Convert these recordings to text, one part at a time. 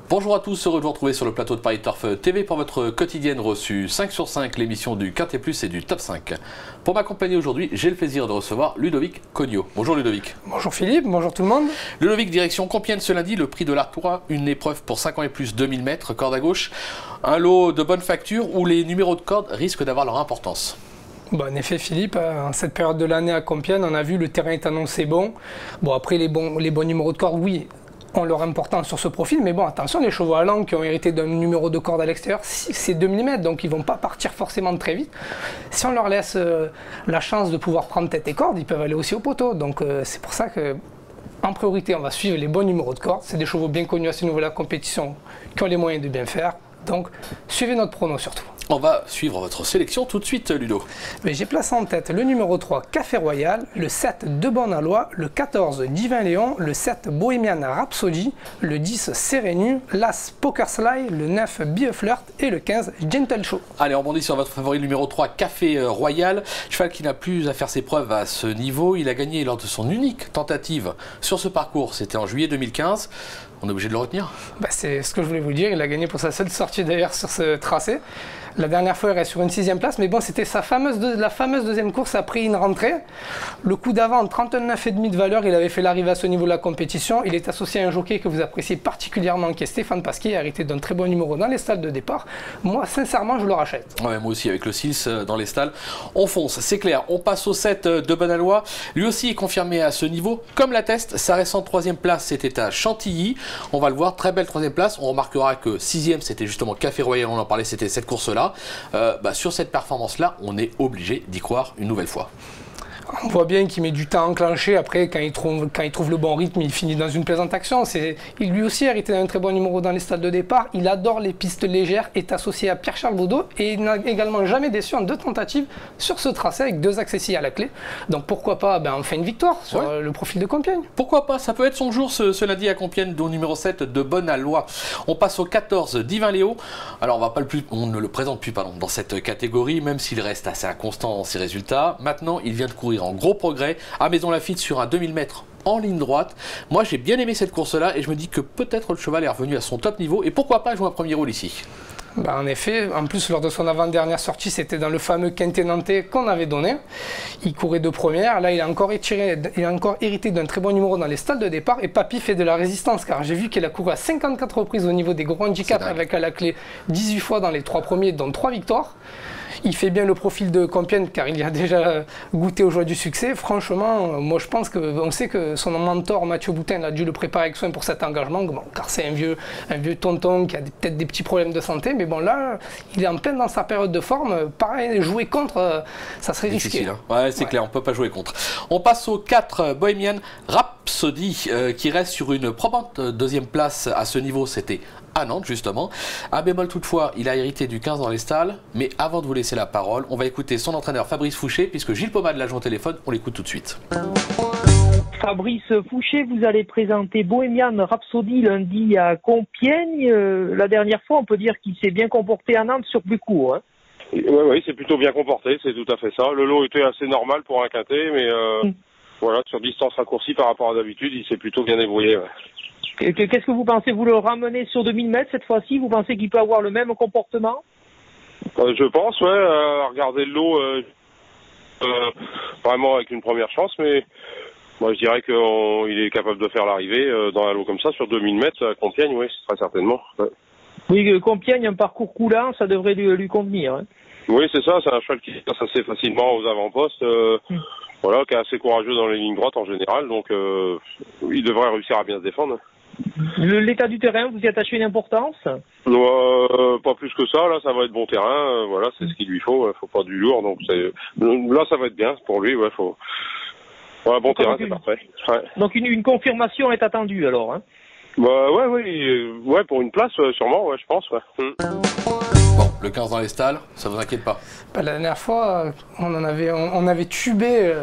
Bonjour à tous, heureux de vous retrouver sur le plateau de Paris Turf TV pour votre quotidienne reçue 5 sur 5, l'émission du Quintet Plus et du Top 5. Pour m'accompagner aujourd'hui, j'ai le plaisir de recevoir Ludovic Cognot. Bonjour Ludovic. Bonjour Philippe, bonjour tout le monde. Ludovic, direction Compiègne ce lundi, le prix de l'Artois, une épreuve pour 5 ans et plus, 2000 mètres, corde à gauche. Un lot de bonne facture où les numéros de corde risquent d'avoir leur importance. En effet Philippe, en cette période de l'année à Compiègne, on a vu le terrain est annoncé bon. Bon après les bons numéros de corde, oui, ont leur importance sur ce profil, mais bon attention, les chevaux à langue qui ont hérité d'un numéro de corde à l'extérieur, c'est 2 mm, donc ils ne vont pas partir forcément très vite. Si on leur laisse la chance de pouvoir prendre tête et corde, ils peuvent aller aussi au poteau, donc c'est pour ça que en priorité on va suivre les bons numéros de corde. C'est des chevaux bien connus à ce niveau de la compétition qui ont les moyens de bien faire, donc suivez notre prono surtout. On va suivre votre sélection tout de suite, Ludo. J'ai placé en tête le numéro 3, Café Royal, le 7, De Bon-Aloi, le 14, Divin Léon, le 7, Bohemian Rhapsody, le 10, Serenu, l'As Poker Sly, le 9, Be a Flirt et le 15, Gentle Show. Allez, on rebondit sur votre favori numéro 3, Café Royal. Cheval qui n'a plus à faire ses preuves à ce niveau. Il a gagné lors de son unique tentative sur ce parcours. C'était en juillet 2015. On est obligé de le retenir. C'est ce que je voulais vous dire. Il a gagné pour sa seule sortie d'ailleurs sur ce tracé. La dernière fois, il reste sur une 6e place, mais bon, c'était la fameuse deuxième course après une rentrée. Le coup d'avant, 39,5 de valeur, il avait fait l'arrivée à ce niveau de la compétition. Il est associé à un jockey que vous appréciez particulièrement, qui est Stéphane Pasquier, hérité d'un très bon numéro dans les stalles de départ. Moi, sincèrement, je le rachète. Ouais, moi aussi, avec le 6 dans les stalles, on fonce, c'est clair. On passe au 7 de Bon-Aloi. Lui aussi est confirmé à ce niveau. Comme l'atteste, sa récente 3e place, c'était à Chantilly. On va le voir, très belle 3e place. On remarquera que 6e, c'était justement Café Royal, on en parlait, c'était cette course-là. Sur cette performance-là, on est obligé d'y croire une nouvelle fois. On voit bien qu'il met du temps à enclencher. Après, quand il trouve le bon rythme, il finit dans une plaisante action. Il lui aussi a hérité d'un très bon numéro dans les stades de départ. Il adore les pistes légères, est associé à Pierre-Charles Baudot et il n'a également jamais déçu en 2 tentatives sur ce tracé avec 2 accessibles à la clé. Donc pourquoi pas enfin une victoire sur le profil de Compiègne. Pourquoi pas, ça peut être son jour ce lundi à Compiègne, dont numéro 7 de Bon-Aloi. On passe au 14, Divin Léo. Alors on ne le présente plus dans cette catégorie, même s'il reste assez inconstant dans ses résultats. Maintenant, il vient de courir en gros progrès à Maisons-Laffitte sur un 2000 mètres en ligne droite. Moi j'ai bien aimé cette course là et je me dis que peut-être le cheval est revenu à son top niveau et pourquoi pas jouer un premier rôle ici. En effet, en plus lors de son avant-dernière sortie, c'était dans le fameux quintet nantais qu'on avait donné. Il courait de première, là il a encore hérité d'un très bon numéro dans les stalles de départ et Papy fait de la résistance car j'ai vu qu'il a couru à 54 reprises au niveau des gros handicaps avec à la clé 18 fois dans les 3 premiers dont 3 victoires. Il fait bien le profil de Compiègne car il y a déjà goûté aux joies du succès. Franchement, moi je pense qu'on sait que son mentor Mathieu Boutin a dû le préparer avec soin pour cet engagement, car c'est un vieux tonton qui a peut-être des petits problèmes de santé, mais bon là, il est en plein dans sa période de forme. Pareil, jouer contre, ça serait risqué. Difficile, hein. Ouais, c'est clair, on ne peut pas jouer contre. On passe au 4, Bohemian Rhapsody, qui reste sur une probante 2e place à ce niveau, c'était à Nantes justement. Un bémol toutefois, il a hérité du 15 dans les stalles, mais avant de vous laisser la parole, on va écouter son entraîneur Fabrice Fouché, puisque Gilles Pomade l'a joint au téléphone, on l'écoute tout de suite. Fabrice Fouché, vous allez présenter Bohemian Rhapsody lundi à Compiègne. La dernière fois, on peut dire qu'il s'est bien comporté à Nantes sur plus court. Hein. Oui, c'est plutôt bien comporté, c'est tout à fait ça. Le lot était assez normal pour un quintet, mais voilà, sur distance raccourcie par rapport à d'habitude, il s'est plutôt bien débrouillé. Ouais. Qu'est-ce que vous pensez? Vous le ramenez sur 2000 mètres cette fois-ci? Vous pensez qu'il peut avoir le même comportement? Je pense, regarder le lot vraiment avec une première chance, mais moi je dirais qu'il est capable de faire l'arrivée dans un lot comme ça sur 2000 mètres à Compiègne, oui, très certainement. Ouais. Oui, Compiègne, un parcours coulant, ça devrait lui convenir. Hein. Oui, c'est ça, c'est un cheval qui passe assez facilement aux avant-postes, voilà, qui est assez courageux dans les lignes droites en général, donc il devrait réussir à bien se défendre. L'état du terrain, vous y attachez une importance? Pas plus que ça, là ça va être bon terrain, voilà, c'est ce qu'il lui faut pas du lourd, donc là ça va être bien pour lui, voilà, bon terrain, c'est parfait. Ouais. Donc une confirmation est attendue alors, hein? Ouais, pour une place sûrement, je pense, Bon, le 15 dans les stalles, ça vous inquiète pas? La dernière fois, on avait tubé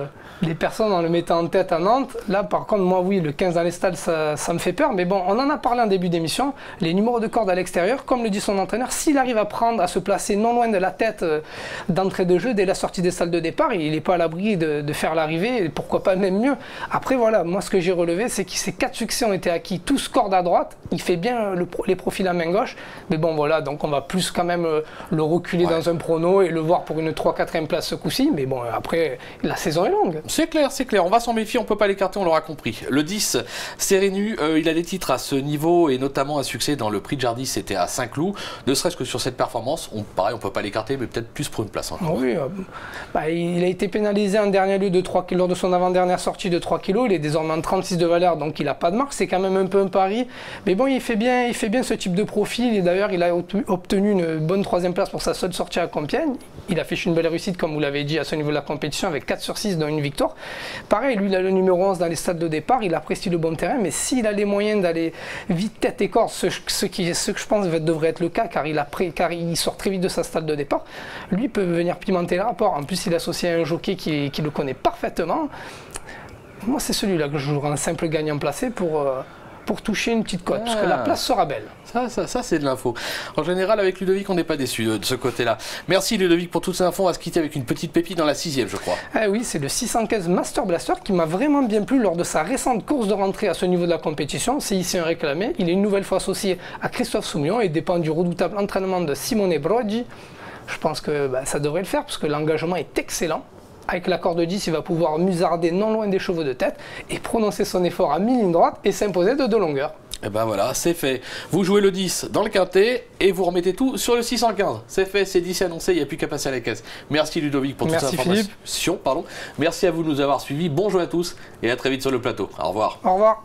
les personnes en le mettant en tête à Nantes. Là, par contre, moi, oui, le 15 dans les stades, ça me fait peur. Mais bon, on en a parlé en début d'émission. Les numéros de corde à l'extérieur, comme le dit son entraîneur, s'il arrive à se placer non loin de la tête d'entrée de jeu dès la sortie des salles de départ, il n'est pas à l'abri de faire l'arrivée, et pourquoi pas même mieux. Après, voilà, moi, ce que j'ai relevé, c'est que ces 4 succès ont été acquis, tous corde à droite. Il fait bien les profils à main gauche. Mais bon, voilà, donc on va plus quand même le reculer dans un prono et le voir pour une 3-4e place ce coup-ci. Mais bon, après, la saison est longue. C'est clair, c'est clair. On va s'en méfier, on ne peut pas l'écarter, on l'aura compris. Le 10, Sérénu, il a des titres à ce niveau et notamment un succès dans le prix de Jardy, c'était à Saint-Cloud. Ne serait-ce que sur cette performance, pareil, on ne peut pas l'écarter, mais peut-être plus pour une place encore. Oui, il a été pénalisé en dernier lieu de 3 kg lors de son avant-dernière sortie de 3 kg. Il est désormais en 36 de valeur, donc il n'a pas de marque. C'est quand même un peu un pari. Mais bon, il fait bien ce type de profil. Et d'ailleurs, il a obtenu une bonne 3e place pour sa seule sortie à Compiègne. Il affiche une belle réussite, comme vous l'avez dit, à ce niveau de la compétition, avec 4 sur 6 dans une victoire. Pareil, lui, il a le numéro 11 dans les stades de départ, il apprécie le bon terrain, mais s'il a les moyens d'aller vite tête et corps, ce que je pense devrait être le cas, car il sort très vite de sa stade de départ, lui peut venir pimenter le rapport. En plus, il est associé à un jockey qui le connaît parfaitement. Moi, c'est celui-là que je jouerai un simple gagnant placé pour toucher une petite cote, parce que la place sera belle. Ça c'est de l'info. En général, avec Ludovic, on n'est pas déçu de ce côté-là. Merci Ludovic pour toutes ces infos. On va se quitter avec une petite pépite dans la 6e, je crois. Ah oui, c'est le 615 Master Blaster qui m'a vraiment bien plu lors de sa récente course de rentrée à ce niveau de la compétition. C'est ici un réclamé. Il est une nouvelle fois associé à Christophe Soumillon et dépend du redoutable entraînement de Simone Broggi. Je pense que ça devrait le faire, parce que l'engagement est excellent. Avec la corde 10, il va pouvoir musarder non loin des chevaux de tête et prononcer son effort à mi-ligne droite et s'imposer de 2 longueurs. Et ben voilà, c'est fait. Vous jouez le 10 dans le quintet et vous remettez tout sur le 615. C'est fait, c'est dit, c'est annoncé, il n'y a plus qu'à passer à la caisse. Merci Ludovic pour toutes ces informations. Merci à vous de nous avoir suivis. Bonjour à tous et à très vite sur le plateau. Au revoir. Au revoir.